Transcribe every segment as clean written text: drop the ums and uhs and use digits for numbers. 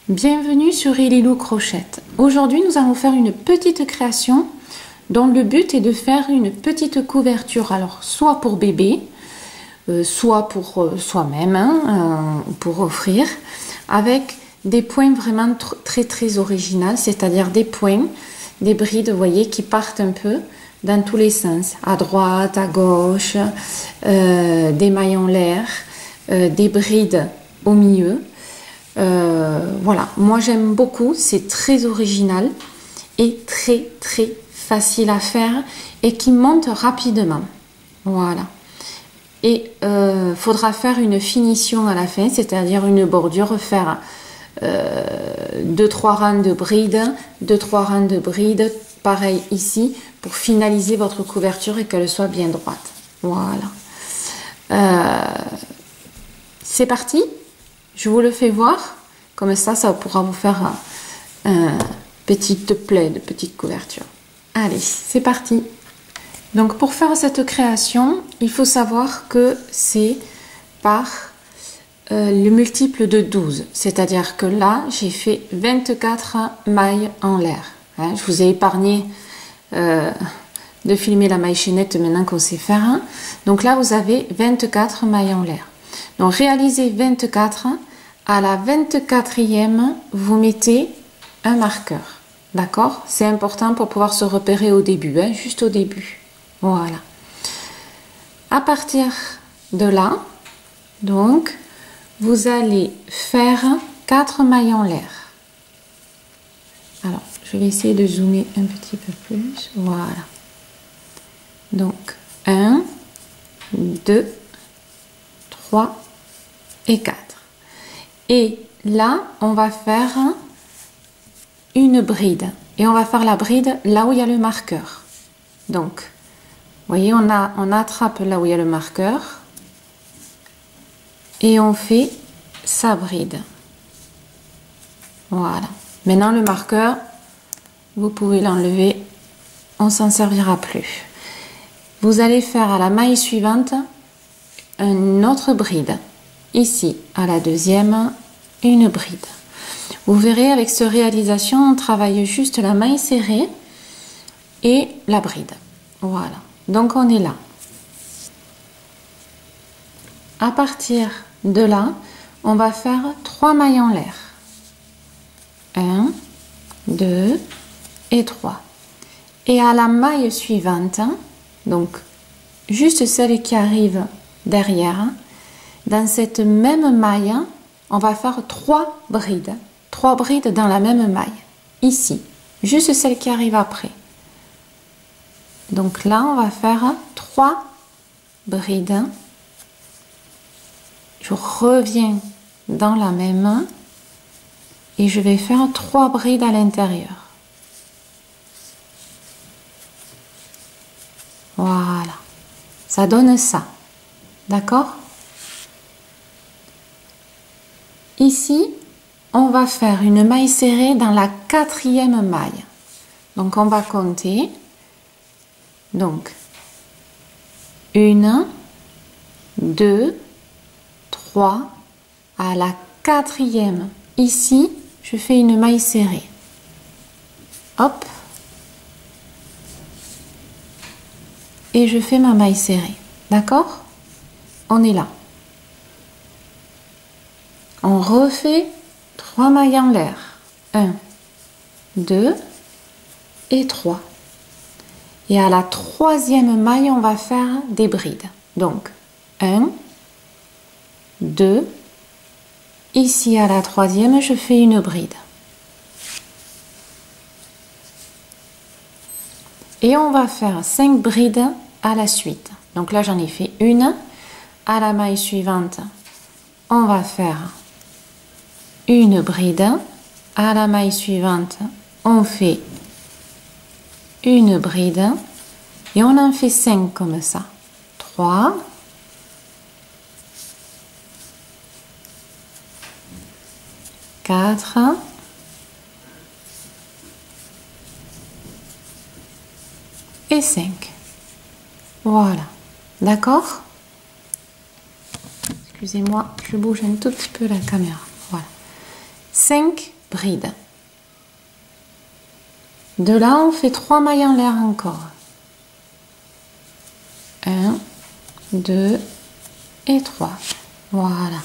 Bienvenue sur Lilou Crochette. Aujourd'hui, nous allons faire une petite création dont le but est de faire une petite couverture. Alors, soit pour bébé, soit pour soi-même, pour offrir, avec des points vraiment très originaux, c'est-à-dire des points, des brides, vous voyez, qui partent un peu dans tous les sens, à droite, à gauche, des mailles en l'air, des brides au milieu. Voilà, moi j'aime beaucoup, c'est très original et très facile à faire et qui monte rapidement. Voilà. Et faudra faire une finition à la fin, c'est-à-dire une bordure, faire 2-3 rangs de brides, 2-3 rangs de brides, pareil ici, pour finaliser votre couverture et qu'elle soit bien droite. Voilà. C'est parti. Je vous le fais voir, comme ça pourra vous faire un petit plaid, petite couverture. Allez, c'est parti. Donc pour faire cette création, il faut savoir que c'est par le multiple de 12. C'est-à-dire que là, j'ai fait 24 mailles en l'air. Hein, je vous ai épargné de filmer la maille chaînette maintenant qu'on sait faire. Donc là, vous avez 24 mailles en l'air. Donc réalisez 24, à la 24e, vous mettez un marqueur. D'accord? C'est important pour pouvoir se repérer au début, hein, juste au début. Voilà. À partir de là, donc, vous allez faire 4 mailles en l'air. Alors, je vais essayer de zoomer un petit peu plus. Voilà. Donc, 1, 2, 3 et 4. Et là, on va faire une bride. Et on va faire la bride là où il y a le marqueur. Donc, vous voyez, on attrape là où il y a le marqueur. Et on fait sa bride. Voilà. Maintenant, le marqueur, vous pouvez l'enlever. On s'en servira plus. Vous allez faire à la maille suivante une autre bride. Ici, à la deuxième, une bride. Vous verrez, avec cette réalisation, on travaille juste la maille serrée et la bride. Voilà. Donc, on est là. À partir de là, on va faire 3 mailles en l'air. 1, 2 et 3. Et à la maille suivante, donc juste celle qui arrive derrière, dans cette même maille, on va faire 3 brides. 3 brides dans la même maille. Ici, juste celle qui arrive après. Donc là, on va faire 3 brides. Je reviens dans la même et je vais faire 3 brides à l'intérieur. Voilà. Ça donne ça. D'accord ? Ici, on va faire une maille serrée dans la 4e maille. Donc, on va compter. Donc, 1, 2, 3. À la 4e, ici, je fais une maille serrée. Hop. Et je fais ma maille serrée. D'accord? On est là. On refait 3 mailles en l'air. 1, 2 et 3. Et à la 3e maille, on va faire des brides. Donc, 1, 2. Ici, à la 3e, je fais une bride. Et on va faire 5 brides à la suite. Donc là, j'en ai fait une. À la maille suivante, on va faire une bride. À la maille suivante, on fait une bride et on en fait 5 comme ça. 3, 4 et 5. Voilà. D'accord? Excusez-moi, je bouge un tout petit peu la caméra. Voilà. 5 bride. De là, on fait 3 mailles en l'air encore. 1, 2 et 3. Voilà.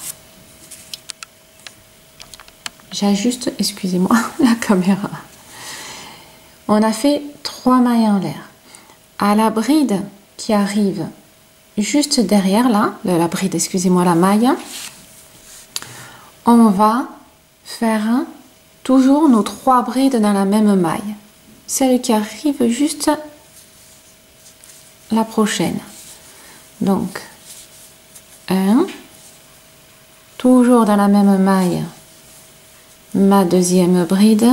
J'ajuste, excusez-moi, la caméra. On a fait 3 mailles en l'air. À la bride qui arrive juste derrière là, la bride, excusez-moi, la maille, on va faire toujours nos 3 brides dans la même maille. Celle qui arrive juste la prochaine. Donc, 1, toujours dans la même maille, ma deuxième bride,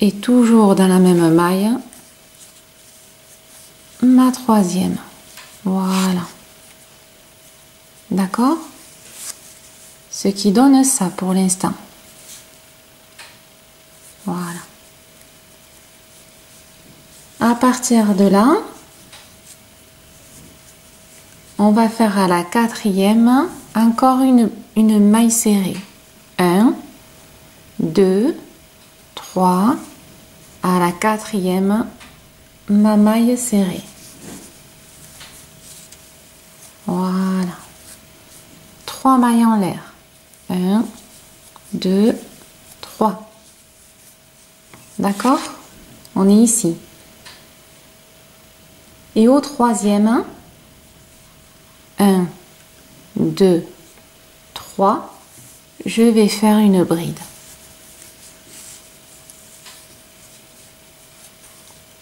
et toujours dans la même maille, ma troisième. Voilà. D'accord? Ce qui donne ça pour l'instant. Voilà. À partir de là, on va faire à la 4e encore une maille serrée. 1, 2, 3, à la 4e, ma maille serrée. Voilà. 3 mailles en l'air. 1, 2, 3. D'accord? On est ici. Et au 3e, 1, 2, 3, je vais faire une bride.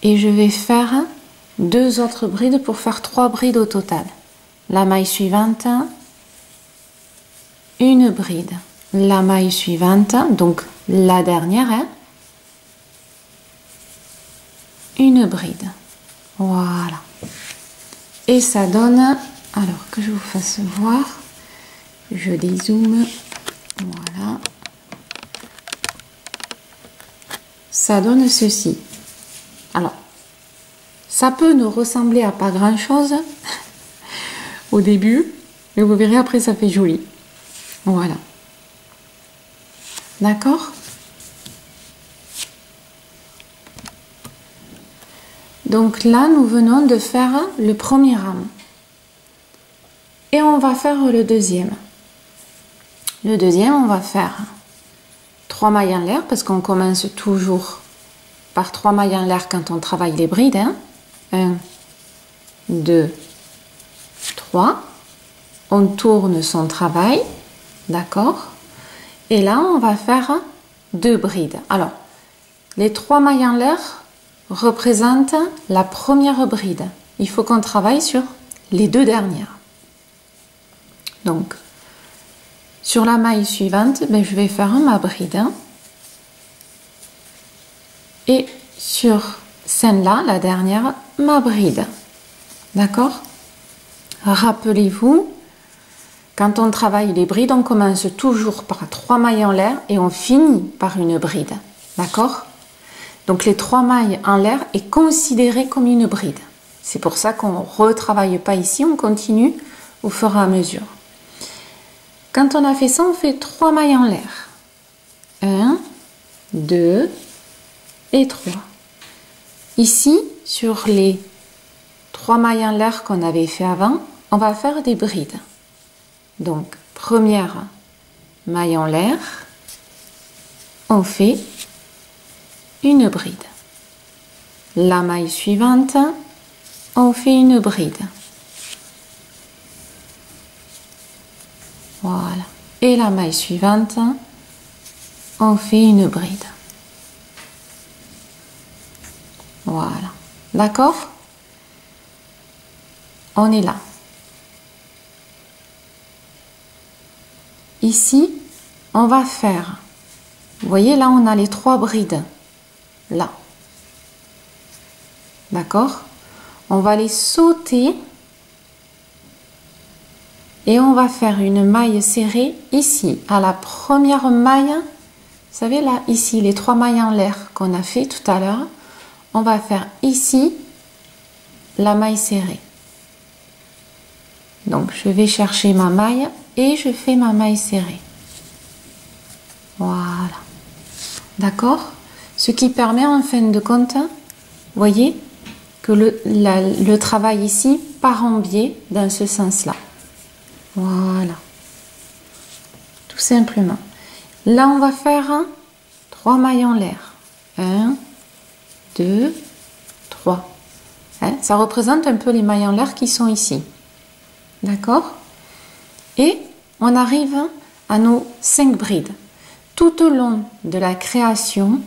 Et je vais faire 2 autres brides pour faire 3 brides au total. La maille suivante, une bride. La maille suivante, donc la dernière, hein, une bride. Voilà. Et ça donne, alors que je vous fasse voir, je dézoome, voilà. Ça donne ceci. Alors, ça peut nous ressembler à pas grand chose au début, mais vous verrez après ça fait joli. Voilà. D'accord? Donc là, nous venons de faire le premier rang. Et on va faire le deuxième. Le deuxième, on va faire 3 mailles en l'air, parce qu'on commence toujours par 3 mailles en l'air quand on travaille les brides. Hein. 1, 2, 3. On tourne son travail. D'accord? Et là, on va faire 2 brides. Alors, les 3 mailles en l'air représentent la première bride. Il faut qu'on travaille sur les 2 dernières. Donc, sur la maille suivante, ben, je vais faire ma bride. Et sur celle-là, la dernière, ma bride. D'accord? Rappelez-vous, quand on travaille les brides, on commence toujours par 3 mailles en l'air et on finit par une bride. D'accord? Donc les 3 mailles en l'air est considéré comme une bride. C'est pour ça qu'on ne retravaille pas ici, on continue au fur et à mesure. Quand on a fait ça, on fait 3 mailles en l'air. 1, 2 et 3. Ici, sur les 3 mailles en l'air qu'on avait fait avant, on va faire des brides. Donc, première maille en l'air, on fait une bride. La maille suivante, on fait une bride. Voilà. Et la maille suivante, on fait une bride. Voilà. D'accord? On est là. Ici, on va faire, vous voyez là, on a les 3 brides. Là. D'accord? On va les sauter et on va faire une maille serrée ici, à la première maille. Vous savez là, ici, les 3 mailles en l'air qu'on a fait tout à l'heure, on va faire ici la maille serrée. Donc, je vais chercher ma maille et je fais ma maille serrée. Voilà. D'accord? Ce qui permet en fin de compte, voyez, que le travail ici part en biais dans ce sens-là. Voilà. Tout simplement. Là, on va faire 3 mailles en l'air. 1, 2, 3. Hein, ça représente un peu les mailles en l'air qui sont ici. D'accord? Et on arrive à nos 5 brides. Tout au long de la création,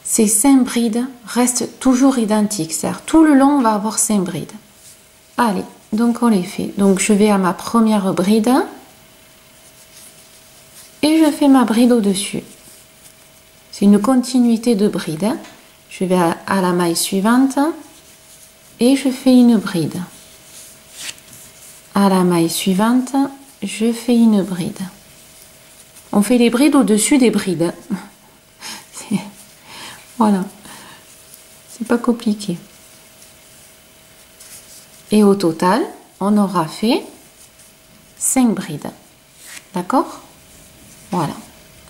ces 5 brides restent toujours identiques. C'est-à-dire tout le long, on va avoir 5 brides. Allez, donc on les fait. Donc je vais à ma première bride et je fais ma bride au-dessus. C'est une continuité de brides. Je vais à la maille suivante et je fais une bride. À la maille suivante, je fais une bride. On fait les brides au-dessus des brides. Voilà. C'est pas compliqué. Et au total, on aura fait 5 brides. D'accord? Voilà.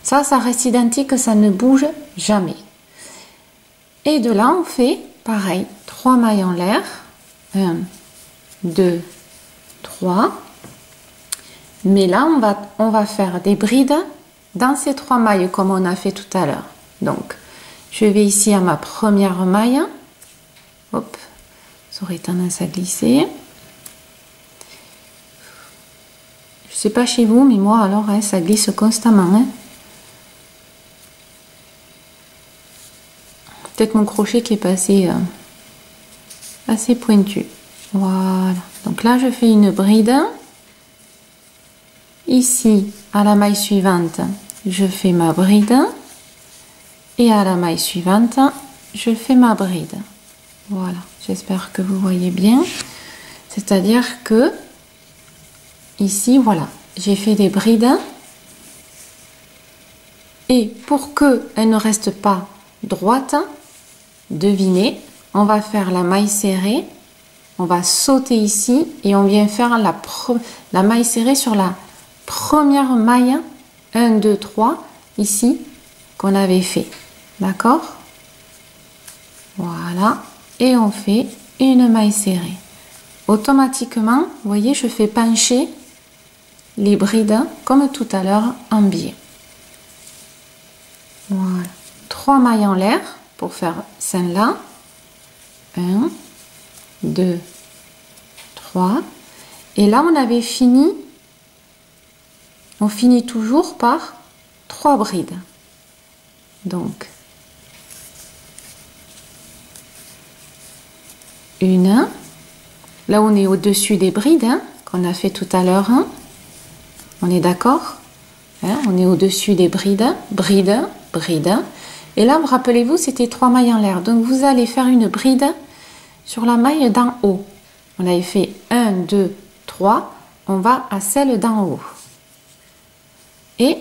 Ça reste identique, ça ne bouge jamais. Et de là, on fait pareil, 3 mailles en l'air. 1, 2, 3. Mais là, on va faire des brides dans ces 3 mailles comme on a fait tout à l'heure. Donc, je vais ici à ma première maille. Hop, ça aurait tendance à glisser. Je sais pas chez vous, mais moi alors, hein, ça glisse constamment. Hein. Peut-être mon crochet qui est passé assez pointu. Voilà. Donc là, je fais une bride. Ici, à la maille suivante, je fais ma bride. Et à la maille suivante, je fais ma bride. Voilà. J'espère que vous voyez bien. C'est-à-dire que ici, voilà, j'ai fait des brides. Et pour qu'elles ne restent pas droites, devinez, on va faire la maille serrée, on va sauter ici et on vient faire la maille serrée sur la première maille, 1, 2, 3, ici, qu'on avait fait. D'accord? Voilà. Et on fait une maille serrée. Automatiquement, vous voyez, je fais pencher les brides comme tout à l'heure en biais. Voilà. 3 mailles en l'air pour faire celle-là. 1, 2, 3. Et là, on avait fini. On finit toujours par 3 brides. Donc, une. Là, on est au-dessus des brides hein, qu'on a fait tout à l'heure. Hein. On est d'accord hein, on est au-dessus des brides. Bride, bride. Et là, rappelez-vous, c'était 3 mailles en l'air. Donc, vous allez faire une bride sur la maille d'en haut. On avait fait 1, 2, 3. On va à celle d'en haut. Et,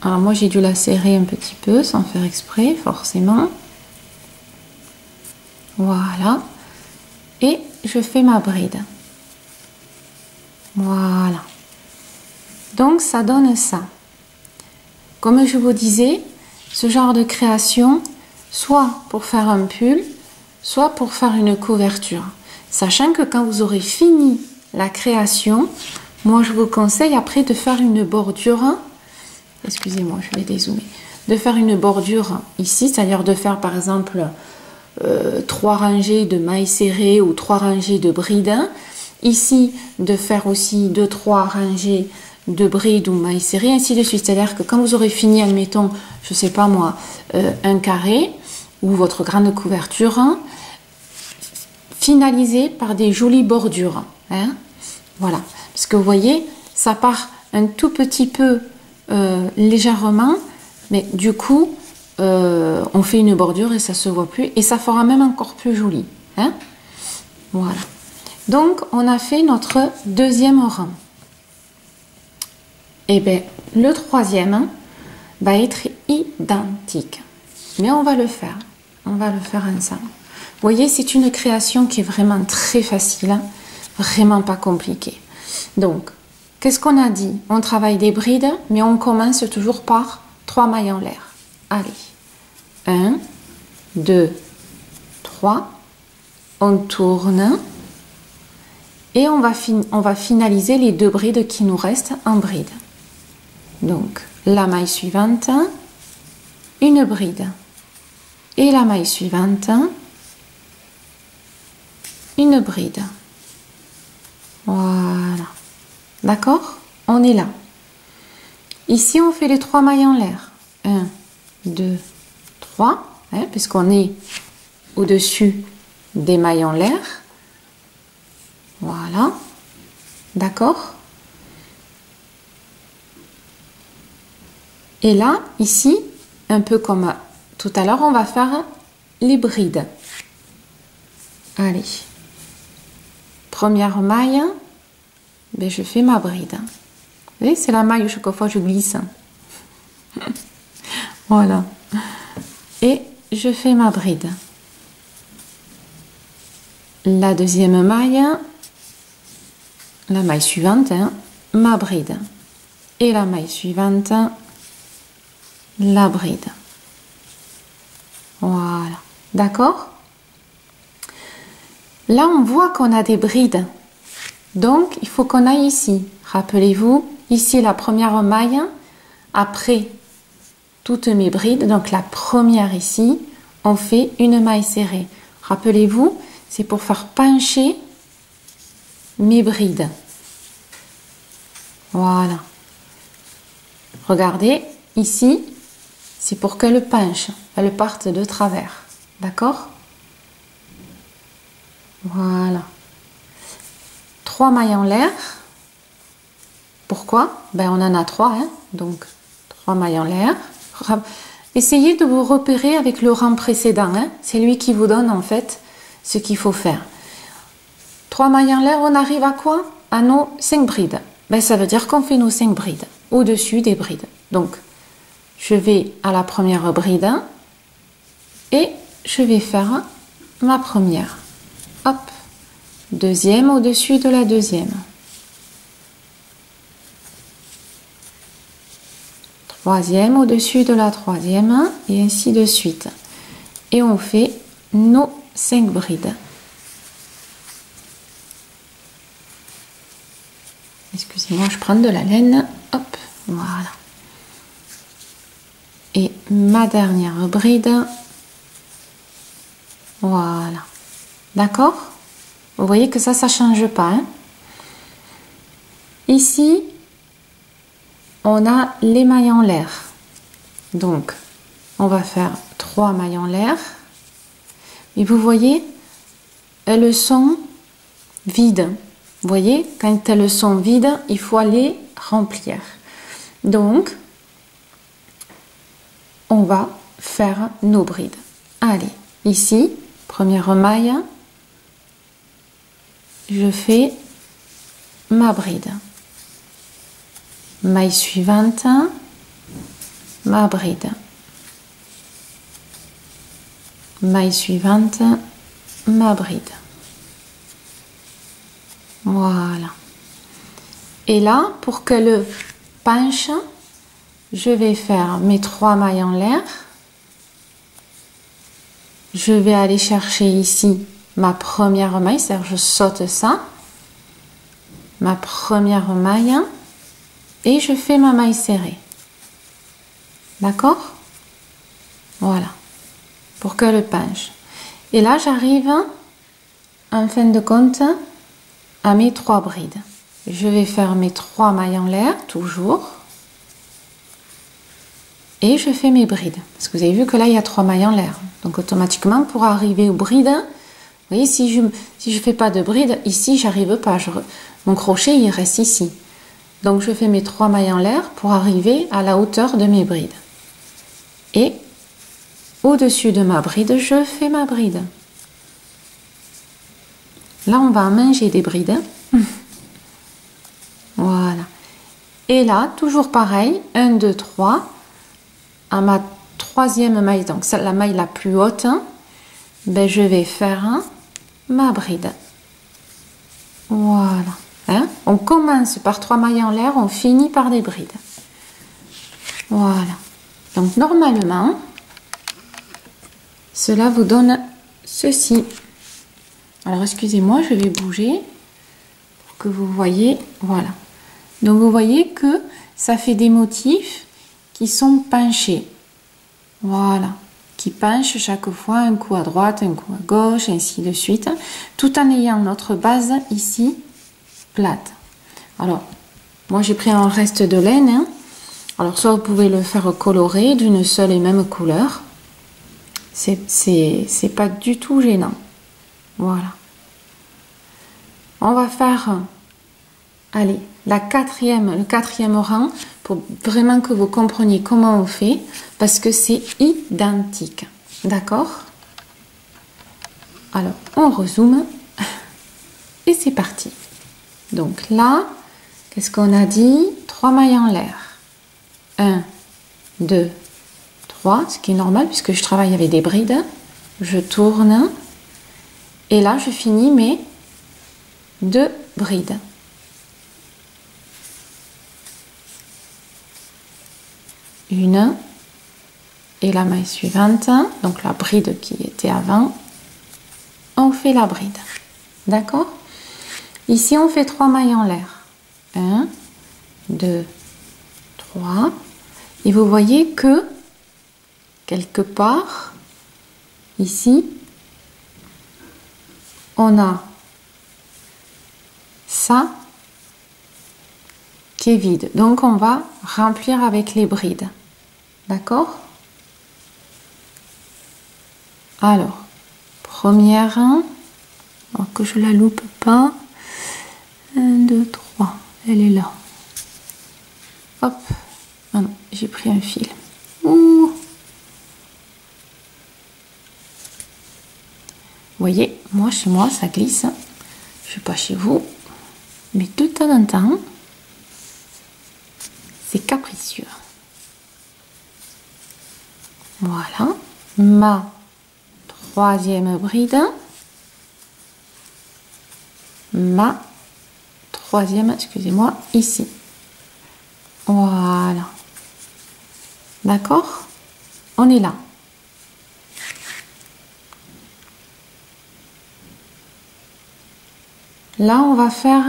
alors moi, j'ai dû la serrer un petit peu, sans faire exprès, forcément. Voilà. Et je fais ma bride. Voilà. Donc, ça donne ça. Comme je vous disais, ce genre de création, soit pour faire un pull, soit pour faire une couverture. Sachant que quand vous aurez fini la création, moi je vous conseille après de faire une bordure. Excusez-moi, je vais dézoomer. De faire une bordure ici, c'est-à-dire de faire par exemple 3 rangées de mailles serrées ou 3 rangées de brides. Ici, de faire aussi 2-3 rangées de brides ou mailles serrées, ainsi de suite. C'est-à-dire que quand vous aurez fini, admettons, je sais pas moi, un carré ou votre grande couverture, finalisez par des jolies bordures. Hein, voilà. Parce que vous voyez, ça part un tout petit peu légèrement, mais du coup, on fait une bordure et ça se voit plus. Et ça fera même encore plus joli. Hein, voilà. Donc, on a fait notre deuxième rang. Et bien, le troisième va être identique. Mais on va le faire. On va le faire ensemble. Vous voyez, c'est une création qui est vraiment très facile. Hein, vraiment pas compliquée. Donc, qu'est-ce qu'on a dit? On travaille des brides, mais on commence toujours par 3 mailles en l'air. Allez, 1, 2, 3, on tourne et on va finaliser les 2 brides qui nous restent en bride. Donc, la maille suivante, une bride et la maille suivante, une bride. Voilà. D'accord? On est là. Ici, on fait les 3 mailles en l'air. 1, 2, 3, hein, puisqu'on est au-dessus des mailles en l'air. Voilà. D'accord? Et là, ici, un peu comme tout à l'heure, on va faire les brides. Allez. Première maille, ben je fais ma bride. Vous voyez, c'est la maille où chaque fois je glisse. Voilà. Et je fais ma bride. La deuxième maille, la maille suivante, hein, ma bride. Et la maille suivante, la bride. Voilà. D'accord? Là, on voit qu'on a des brides. Donc, il faut qu'on aille ici. Rappelez-vous, ici, la première maille, après toutes mes brides, donc la première ici, on fait une maille serrée. Rappelez-vous, c'est pour faire pencher mes brides. Voilà. Regardez, ici, c'est pour qu'elles penchent, elles partent de travers. D'accord? Voilà. 3 mailles en l'air. Pourquoi? Ben, on en a 3, hein? Donc 3 mailles en l'air. Essayez de vous repérer avec le rang précédent, hein? C'est lui qui vous donne en fait ce qu'il faut faire. 3 mailles en l'air, on arrive à quoi? À nos 5 brides. Ben, ça veut dire qu'on fait nos 5 brides au-dessus des brides. Donc, je vais à la première bride et je vais faire ma première. Hop, deuxième au-dessus de la deuxième. Troisième au-dessus de la troisième et ainsi de suite. Et on fait nos 5 brides. Excusez-moi, je prends de la laine. Hop, voilà. Et ma dernière bride. Voilà. D'accord? Vous voyez que ça ne change pas. Hein? Ici, on a les mailles en l'air. Donc, on va faire 3 mailles en l'air. Et vous voyez, elles sont vides. Vous voyez, quand elles sont vides, il faut les remplir. Donc, on va faire nos brides. Allez, ici, première maille, je fais ma bride. Maille suivante, ma bride. Maille suivante, ma bride. Voilà. Et là, pour qu'elle penche, je vais faire mes 3 mailles en l'air. Je vais aller chercher ici ma première maille, c'est-à-dire je saute ça, ma première maille, et je fais ma maille serrée. D'accord? Voilà. Pour qu'elle penche. Et là, j'arrive, en fin de compte, à mes 3 brides. Je vais faire mes 3 mailles en l'air, toujours. Et je fais mes brides. Parce que vous avez vu que là, il y a 3 mailles en l'air. Donc, automatiquement, pour arriver aux brides, vous voyez, si je fais pas de bride, ici, j'arrive pas. Mon crochet, il reste ici. Donc, je fais mes 3 mailles en l'air pour arriver à la hauteur de mes brides. Et au-dessus de ma bride, je fais ma bride. Là, on va en manger des brides. Voilà. Et là, toujours pareil, 1, 2, 3. À ma 3e maille, donc c'est la maille la plus haute, ben, je vais faire ma bride. Voilà. Hein? On commence par 3 mailles en l'air, on finit par des brides. Voilà. Donc normalement, cela vous donne ceci. Alors excusez-moi, je vais bouger pour que vous voyez. Voilà. Donc vous voyez que ça fait des motifs qui sont penchés. Voilà. Qui penchent chaque fois un coup à droite, un coup à gauche, ainsi de suite. Tout en ayant notre base ici plate. Alors, moi j'ai pris un reste de laine. Hein. Alors soit vous pouvez le faire colorer d'une seule et même couleur. C'est pas du tout gênant. Voilà. On va faire, allez, le quatrième rang pour vraiment que vous compreniez comment on fait parce que c'est identique. D'accord? Alors, on rezoome et c'est parti. Donc là, qu'est-ce qu'on a dit? 3 mailles en l'air. 1, 2, 3, ce qui est normal puisque je travaille avec des brides. Je tourne et là, je finis mes 2 brides. Une et la maille suivante, donc la bride qui était avant, on fait la bride. D'accord? Ici, on fait 3 mailles en l'air. 1, 2, 3. Et vous voyez que, quelque part, ici, on a ça qui est vide. Donc, on va remplir avec les brides. D'accord? Alors, première, alors que je la loupe pas. 1, 2, 3. Elle est là. Hop. Ah non, j'ai pris un fil. Ouh. Vous voyez, moi, chez moi, ça glisse. Je ne sais pas chez vous. Mais de temps en temps, c'est capricieux. Voilà. Ma 3e bride. Ma 3e, excusez-moi, ici. Voilà. D'accord? On est là. Là, on va faire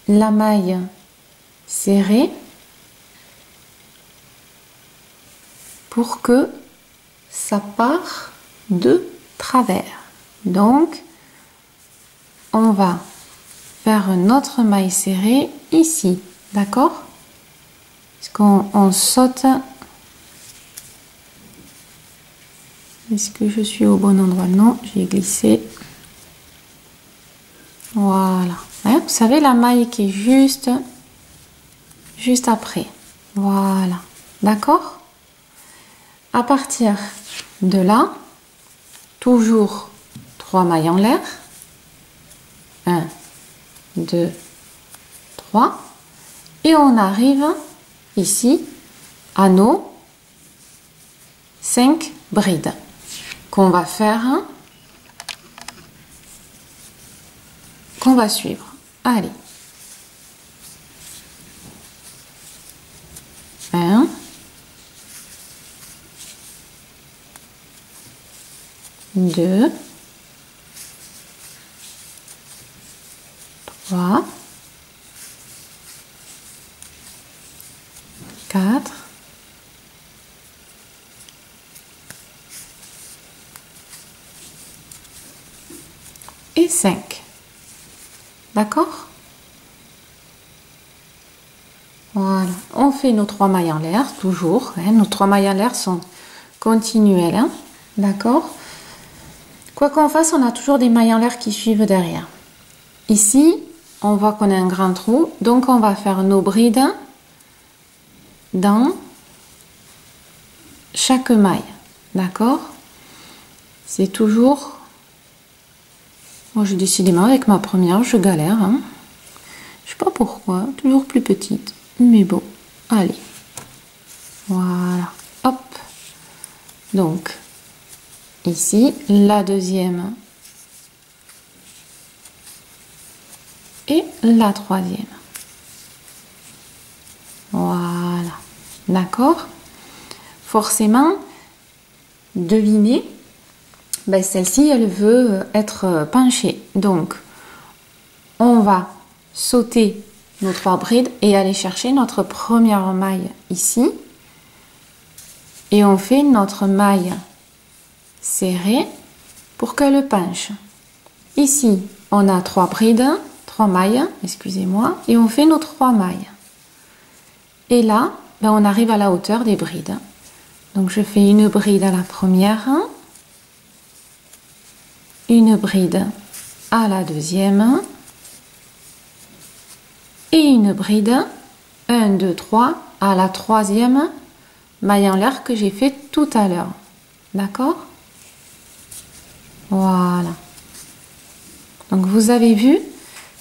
la maille serrée pour que ça part de travers. Donc, on va faire une autre maille serrée ici, d'accord? Parce qu'on saute. Est-ce que je suis au bon endroit? Non, j'ai glissé. Voilà. Hein, vous savez, la maille qui est juste après. Voilà. D'accord? À partir de là, toujours 3 mailles en l'air. 1, 2, 3. Et on arrive ici à nos 5 brides qu'on va faire, qu'on va suivre. Allez. 1, 2, 3, 4, 5. D'accord? Voilà. On fait nos 3 mailles en l'air, toujours. Hein, nos 3 mailles en l'air sont continuelles. Hein, d'accord? Quoi qu'on fasse, on a toujours des mailles en l'air qui suivent derrière. Ici, on voit qu'on a un grand trou. Donc, on va faire nos brides dans chaque maille. D'accord? C'est toujours... Moi, je décidément, avec ma première, je galère. Hein. Je sais pas pourquoi. Toujours plus petite. Mais bon, allez. Voilà. Hop. Donc, ici, la deuxième et la troisième. Voilà, d'accord? Forcément, devinez, ben celle-ci, elle veut être penchée. Donc, on va sauter nos 3 brides et aller chercher notre première maille ici. Et on fait notre maille serrée pour qu'elle penche. Ici, on a 3 brides, 3 mailles, excusez-moi, et on fait nos 3 mailles. Et là, ben on arrive à la hauteur des brides. Donc je fais une bride à la première, une bride à la deuxième, et une bride, 1, 2, 3, à la troisième maille en l'air que j'ai fait tout à l'heure. D'accord? Voilà. Donc vous avez vu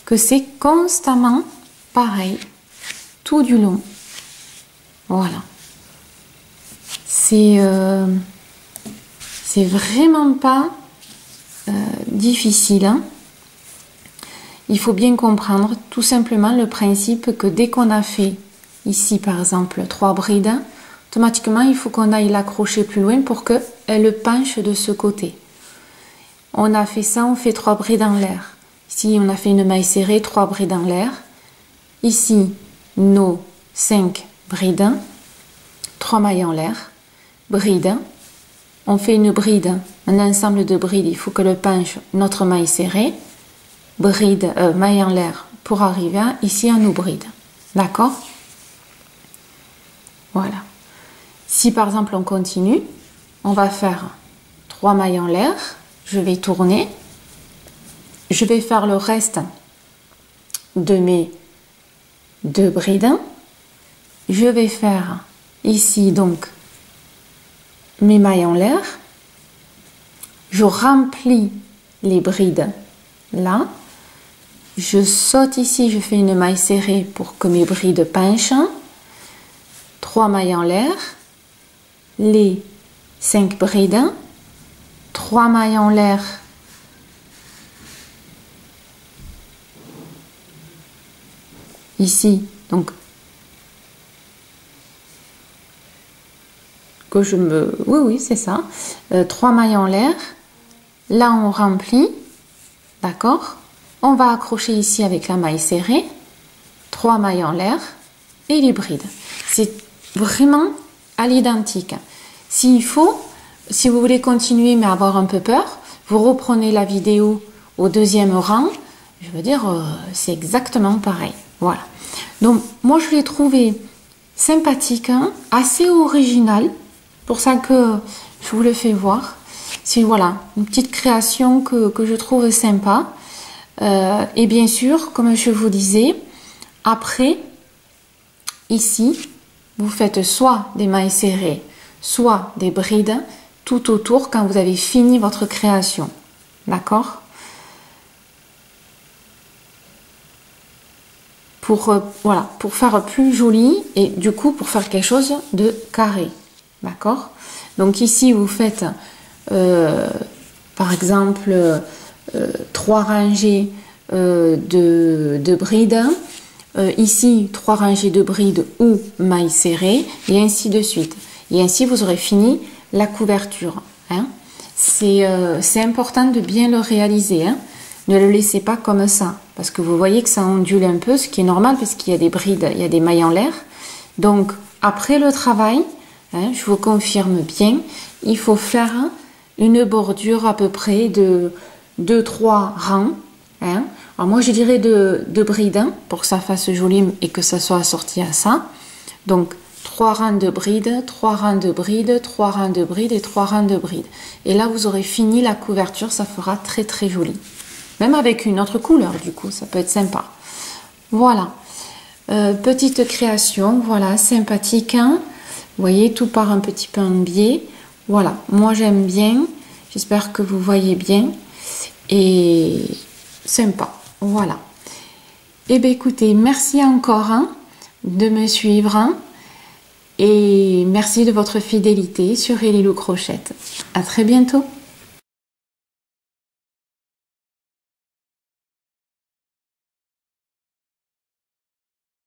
que c'est constamment pareil, tout du long. Voilà. C'est vraiment pas difficile, hein. Il faut bien comprendre tout simplement le principe que dès qu'on a fait ici par exemple 3 brides, automatiquement il faut qu'on aille l'accrocher plus loin pour qu'elle penche de ce côté. On a fait ça, on fait 3 brides en l'air. Ici on a fait une maille serrée, 3 brides en l'air. Ici nos 5 brides, 3 mailles en l'air, bride. On fait une bride, un ensemble de brides, il faut que le penche notre maille serrée, bride, maille en l'air pour arriver ici à nos brides. D'accord? Voilà. Si par exemple on continue, on va faire 3 mailles en l'air, je vais tourner, je vais faire le reste de mes 2 brides, je vais faire ici donc mes mailles en l'air, je remplis les brides là, je saute ici, je fais une maille serrée pour que mes brides penchent, 3 mailles en l'air, les 5 brides, 3 mailles en l'air, ici, donc que je me... Oui, c'est ça. 3 mailles en l'air. Là, on remplit. D'accord? On va accrocher ici avec la maille serrée. 3 mailles en l'air et les brides. C'est vraiment à l'identique. S'il faut, si vous voulez continuer mais avoir un peu peur, vous reprenez la vidéo au 2e rang. Je veux dire, c'est exactement pareil. Voilà. Donc, moi, je l'ai trouvé sympathique, hein, assez original. Pour ça que je vous le fais voir. C'est voilà, une petite création que je trouve sympa. Et bien sûr, comme je vous disais, après, ici, vous faites soit des mailles serrées, soit des brides tout autour quand vous avez fini votre création. D'accord? Voilà, pour faire plus joli et du coup pour faire quelque chose de carré. D'accord? Donc ici, vous faites, par exemple, 3 rangées de brides. Ici, 3 rangées de brides ou mailles serrées, et ainsi de suite. Et ainsi, vous aurez fini la couverture. Hein? C'est important de bien le réaliser. Hein? Ne le laissez pas comme ça, parce que vous voyez que ça ondule un peu, ce qui est normal, parce qu'il y a des brides, il y a des mailles en l'air. Donc, après le travail, hein, je vous confirme bien, il faut faire une bordure à peu près de 2-3 rangs. Hein. Alors moi je dirais de brides, hein, pour que ça fasse joli et que ça soit assorti à ça. Donc 3 rangs de brides, 3 rangs de brides, 3 rangs de brides et 3 rangs de brides. Et là vous aurez fini la couverture, ça fera très très joli. Même avec une autre couleur du coup, ça peut être sympa. Voilà. Petite création, voilà, sympathique. Hein. Vous voyez, tout part un petit peu en biais. Voilà, moi j'aime bien. J'espère que vous voyez bien. Et sympa, voilà. Et bien écoutez, merci encore hein, de me suivre. Hein, et merci de votre fidélité sur Elilou Crochette. À très bientôt.